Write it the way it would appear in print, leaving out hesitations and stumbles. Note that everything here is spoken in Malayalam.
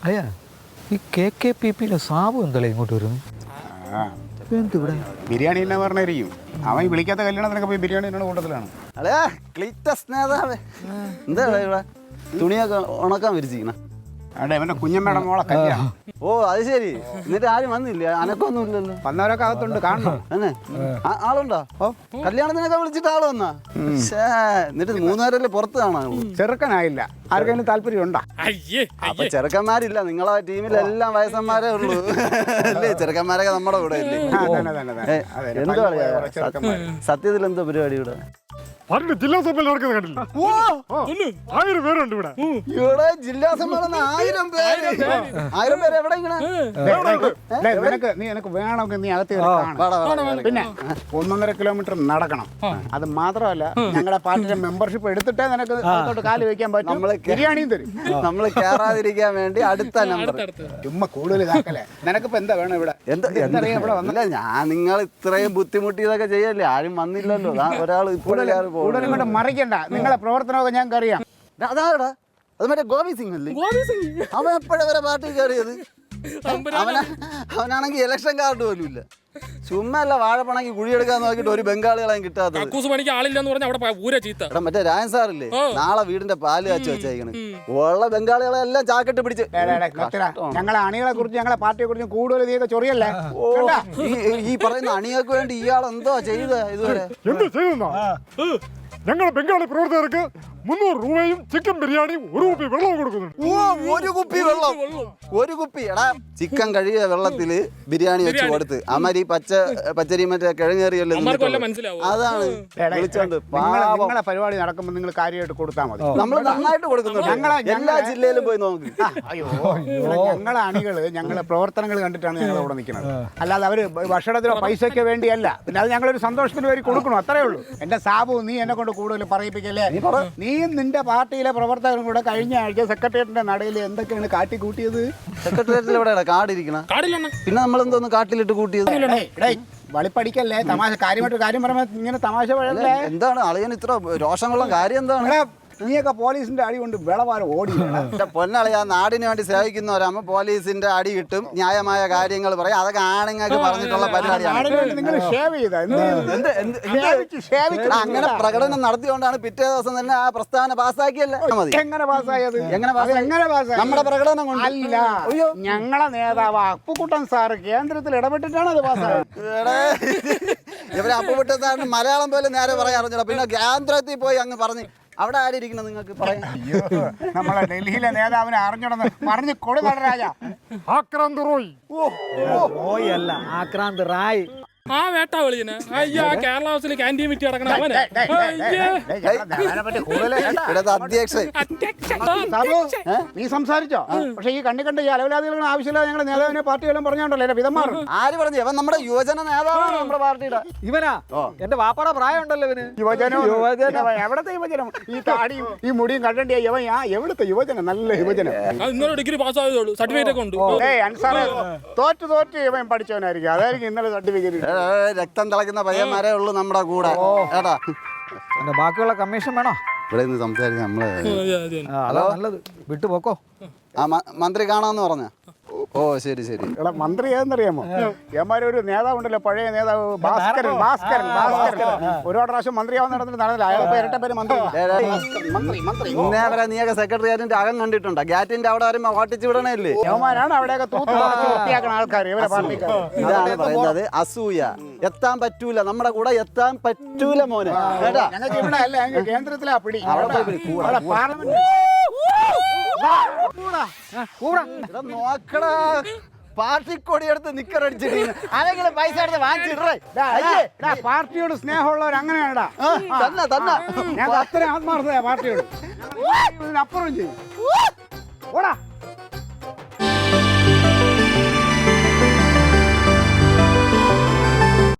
അയ്യാ ഈ KKPP സാബു എന്തല്ലേ ഇങ്ങോട്ട് വരുന്നു? ഇവിടെ ബിരിയാണി തന്നെ പറഞ്ഞിരിക്കും. അവൻ വിളിക്കാത്ത കല്യാണത്തിനൊക്കെ പോയി ബിരിയാണി തന്നെ കൂട്ടത്തിലാണ്. അല്ലേ ക്ലിറ്റസ് നേതാവേ, എന്താ ഇവിടെ തുണിയൊക്കെ ഉണക്കാൻ വിരിച്ചിരിക്കണ? അവിടെ അവന്റെ കുഞ്ഞമ്മയുടെ മോളെ കല്യാണം. ഓ അത് ശരി. എന്നിട്ട് ആരും വന്നില്ല? അനക്കൊന്നും ഇല്ലല്ലോ. വന്നവരൊക്കെ അകത്തുണ്ട്, കാണണം. തന്നെ ആളുണ്ടോ? ഓ കല്യാണത്തിനൊക്കെ വിളിച്ചിട്ട് ആള് വന്നാ? എന്നിട്ട് 3 പേരല്ലേ പുറത്ത് കാണാൻ? ചെറുക്കനായില്ല. ആർക്കെങ്കിലും താല്പര്യം ഉണ്ടോ? അപ്പൊ ചെറുക്കന്മാരില്ല, നിങ്ങളെ ടീമിലെല്ലാം വയസ്സന്മാരേ ഉള്ളൂ അല്ലേ? ചെറുക്കന്മാരൊക്കെ നമ്മുടെ കൂടെ ഇല്ലേ? എന്തോ സത്യത്തിൽ എന്തോ പരിപാടി ഇവിടെ? ജില്ലാ സഭയിൽ നടക്കുന്നത് കണ്ടില്ല? 1000 പേരുണ്ട് ഇവിടെ. ഇവിടെ ജില്ലാ സമ്മേളനം 1000 പേര്. 1000 പേര് എവിടെ ഇങ്ങനെ? നീ എനിക്ക് വേണമെങ്കിൽ നീ അകത്ത് പിന്നെ 1.5 കിലോമീറ്റർ നടക്കണം. അത് മാത്രമല്ല, ഞങ്ങളുടെ പാർട്ടിയുടെ മെമ്പർഷിപ്പ് എടുത്തിട്ടേ നിനക്ക് അകത്തോട്ട് കാല് വെക്കാൻ പറ്റും. നമ്മള് ബിരിയാണിയും തരും. നമ്മൾ കേറാതിരിക്കാൻ വേണ്ടി അടുത്ത നമ്പർ. ചുമ്മാ കൂടുതൽ ഇതാക്കല്ലേ. നിനക്കിപ്പോ എന്താ വേണം ഇവിടെ? എന്താ ഇവിടെ വന്നില്ല? ഞാൻ നിങ്ങൾ ഇത്രയും ബുദ്ധിമുട്ടി ഇതൊക്കെ ചെയ്യല്ലേ? ആരും വന്നില്ലല്ലോ. ഒരാൾ ഇപ്പോഴും കൂടുതലും കൊണ്ട് മറിക്കണ്ട. നിങ്ങളെ പ്രവർത്തനമൊക്കെ ഞങ്ങൾക്ക് അറിയാം. അതാടാ, അത് മറ്റേ ഗോപി സിംഗ് അല്ലേ? അവൻ എപ്പോഴും വരെ പാർട്ടി കയറിയത്? അവനാണെങ്കിൽ ഇലക്ഷൻ കാർഡ് പോലും ഇല്ല. ചുമ്മാ അല്ല വാഴപ്പണക്ക് കുഴിയെടുക്കാൻ നോക്കിട്ട് ഒരു ബംഗാളികളെയും കിട്ടാത്തത്. മറ്റേ രായൻ സാറില്ലേ, നാളെ വീടിന്റെ പാല് കാച്ചു വെച്ചേക്കണ്. ഉള്ള ബംഗാളികളെ എല്ലാം ചാക്കിട്ട് പിടിച്ച്. ഞങ്ങളെ അണികളെ കുറിച്ച് ഞങ്ങളെ പാർട്ടിയെ കുറിച്ച് കൂടുതൽ നീയൊക്കെ ചൊറിയല്ലേ? ഈ പറയുന്ന അണികൾക്ക് വേണ്ടി ഇയാൾ എന്തോ ചെയ്ത ഇതുവരെ? ഞങ്ങളുടെ ബംഗാളി പ്രവർത്തകർക്ക് 300 രൂപയും ചിക്കൻ ബിരിയാണിയും 1 കുപ്പി വെള്ളവും കൊടുക്കുന്നുണ്ട്. ഒരു കുപ്പി വെള്ളം? ഒരു കുപ്പി? എടാ, ചിക്കൻ കഴുകിയ വെള്ളത്തില് ബിരിയാണി വെച്ച് കൊടുത്ത് അമരി പച്ചരി മറ്റേ കിഴങ്ങേറിയല്ലോ. അതാണ് വിളിച്ചോണ്ട്. നിങ്ങളെ പരിപാടി നടക്കുമ്പോൾ നിങ്ങൾ കാര്യമായിട്ട് കൊടുത്താൽ മതി. നമ്മൾ നന്നായിട്ട് കൊടുക്കുന്നുണ്ട്. എല്ലാ ജില്ലയിലും പോയി നോക്കി. അയ്യോ, ഞങ്ങളെ അണികള് ഞങ്ങളെ പ്രവർത്തനങ്ങൾ കണ്ടിട്ടാണ് ഞങ്ങൾ ഇവിടെ നിൽക്കുന്നത്. അല്ലാതെ അവര് ഭക്ഷണത്തിനോ പൈസയ്ക്കോ വേണ്ടിയല്ല. പിന്നെ അത് ഞങ്ങളൊരു സന്തോഷത്തിന് വേണ്ടി കൊടുക്കണം, അത്രേ ഉള്ളൂ. എന്റെ സാബു, നീ എന്നെ കൊണ്ട് കൂടുതൽ പറയിപ്പിക്കല്ലേ? നീയും നിന്റെ പാർട്ടിയിലെ പ്രവർത്തകരും കൂടെ കഴിഞ്ഞ ആഴ്ച സെക്രട്ടേറിയറ്റിന്റെ നടയിൽ എന്തൊക്കെയാണ് കാട്ടിക്കൂട്ടിയത്? സെക്രട്ടേറിയറ്റിൽ എവിടെയാണ് കാടിരിക്കണം? പിന്നെ നമ്മളെന്തോന്ന് കാട്ടിലിട്ട് കൂട്ടിയത്? വളിപ്പടിക്കല്ലേ, തമാശ. കാര്യമായിട്ട് കാര്യം പറയുമ്പോ ഇങ്ങനെ തമാശ പറയല്ലേ? എന്താണ് അളിയൻ ഇത്ര രോഷമുള്ള കാര്യം? എന്താണ്? നീയൊക്കെ പോലീസിന്റെ അടി കൊണ്ട് വിളവാരം ഓടി. പൊന്നളിയാ, നാടിന് വേണ്ടി സേവിക്കുന്നവരാകുമ്പോ പോലീസിന്റെ അടി കിട്ടും, ന്യായമായ കാര്യങ്ങൾ പറയും. അതൊക്കെ ആണുങ്ങൾക്ക് പറഞ്ഞിട്ടുള്ള പരിപാടിയാണ്. അങ്ങനെ പ്രകടനം നടത്തിയോണ്ടാണ് പിറ്റേ ദിവസം തന്നെ ആ പ്രസ്താവന പാസ്സാക്കിയല്ലേ? എങ്ങനെ പാസ്സായത്? നമ്മുടെ പ്രകടനം കൊണ്ട് അല്ല. ഞങ്ങളെ നേതാവ് അപ്പുക്കുട്ടൻ സാറ് കേന്ദ്രത്തിൽ ഇടപെട്ടിട്ടാണ് അത് പാസ്സായത്. ഇവരെ അപ്പുക്കുട്ടൻ സാറിന് മലയാളം പോലും നേരെ പറയാൻ അറിഞ്ഞില്ല. പിന്നെ കേന്ദ്രത്തിൽ പോയി അങ്ങ് പറഞ്ഞു. അവിടെ ആരിയിരിക്കണം നിങ്ങൾക്ക് പറയാം? നമ്മളെ ഡൽഹിയിലെ നേതാവിനെ അറിഞ്ഞോടെന്ന് പറഞ്ഞു കൊടു നടരാജ. ആക്രാന്ത് റോയ്. റോയ് അല്ല, ആക്രാന്ത് റായ്. ആ വേട്ടാ വിളിക്കണേ. അയ്യോ, കേരള ഹൗസിൽ ക്യാൻറ്റീൻ വിറ്റ് കിടക്കണ അവനെ. നീ സംസാരിച്ചോ? പക്ഷെ ഈ കണ്ട് ഈ അലവലാദികൾ ആവശ്യമില്ല. ഞങ്ങളുടെ നേതാവിനെ പാർട്ടിയെല്ലാം പറഞ്ഞോണ്ടല്ലോ വിധമാർ. ആര് പറഞ്ഞു? ഇവൻ നമ്മുടെ യുവജന നേതാവാണ്, നമ്മുടെ പാർട്ടിയുടെ. ഇവനാ? എന്റെ വാപ്പാടെ പ്രായം ഉണ്ടല്ലോ ഇവന്. യുവജനം? എവിടത്തെ യുവജനം? ഈ താടിയും ഈ മുടിയും കണ്ടേ യവൻ. എവിടത്തെ യുവജനം? നല്ല യുവജനം. ഇന്നലെ ഡിഗ്രി പാസ്സായതുള്ളൂ, സർട്ടിഫിക്കറ്റ് ഒക്കെ ഉണ്ട്. അൻസാറെ തോറ്റ് ഇവൻ പഠിച്ചവനായിരിക്കും. അതായിരിക്കും ഇന്നലെ സർട്ടിഫിക്കറ്റ്. രക്തം തിളക്കുന്ന പയ്യന്മാരേ ഉള്ളൂ നമ്മുടെ കൂടെ. ഏട്ടാ, ബാക്കിയുള്ള കമ്മീഷൻ വേണോ? ഇവിടെ നിന്ന് സംസാരിച്ച് നമ്മള് അതാ നല്ലത്. വിട്ടുപോക്കോ. ആ മന്ത്രി കാണാന്ന് പറഞ്ഞ. ഓ ശരി ശരി. എടാ, മന്ത്രി ഏതെന്നറിയാമോ? ഒരു നേതാവ് ഉണ്ടല്ലോ, പഴയ നേതാവ് ഭാസ്കരൻ. ഒരുപാട് പ്രാവശ്യം മന്ത്രിയാവുന്ന നടന്നിട്ട് നടന്നില്ല. അയാൾ ഇരട്ട പേര് മന്ത്രി. ഇന്നേ വരെ നീയൊക്കെ സെക്രട്ടേറിയറ്റിന്റെ അകം കണ്ടിട്ടുണ്ടോ? ഗാറ്റിന്റെ അവിടെ വരുമ്പോ ഓട്ടിച്ചു വിടണല്ലേ? യവന്മാരാണ് അവിടെയൊക്കെ വൃത്തിയാക്കുന്ന ആൾക്കാർ. ഇതാണ് പറയുന്നത് അസൂയ. എത്താൻ പറ്റൂല, നമ്മുടെ കൂടെ എത്താൻ പറ്റൂല മോനെ. കേട്ടാ, ഞങ്ങൾക്ക് ഇവിടെ അല്ല, ഞങ്ങൾ കേന്ദ്രത്തിലാ പിടി. പാർലമെന്റ് നോക്കടാ, പാർട്ടിക്കൊടി എടുത്ത് നിക്കറടിച്ചിട്ട് ആരെങ്കിലും പൈസ എടുത്ത് വാങ്ങിച്ചിടേ. പാർട്ടിയോട് സ്നേഹമുള്ളവർ അങ്ങനെയാണ്ടാ. തന്നെ ഞാൻ അത്ര ആത്മാർത്ഥതയാ പാർട്ടിയോട്. അപ്പുറം ചെയ്യും. ഓടാ.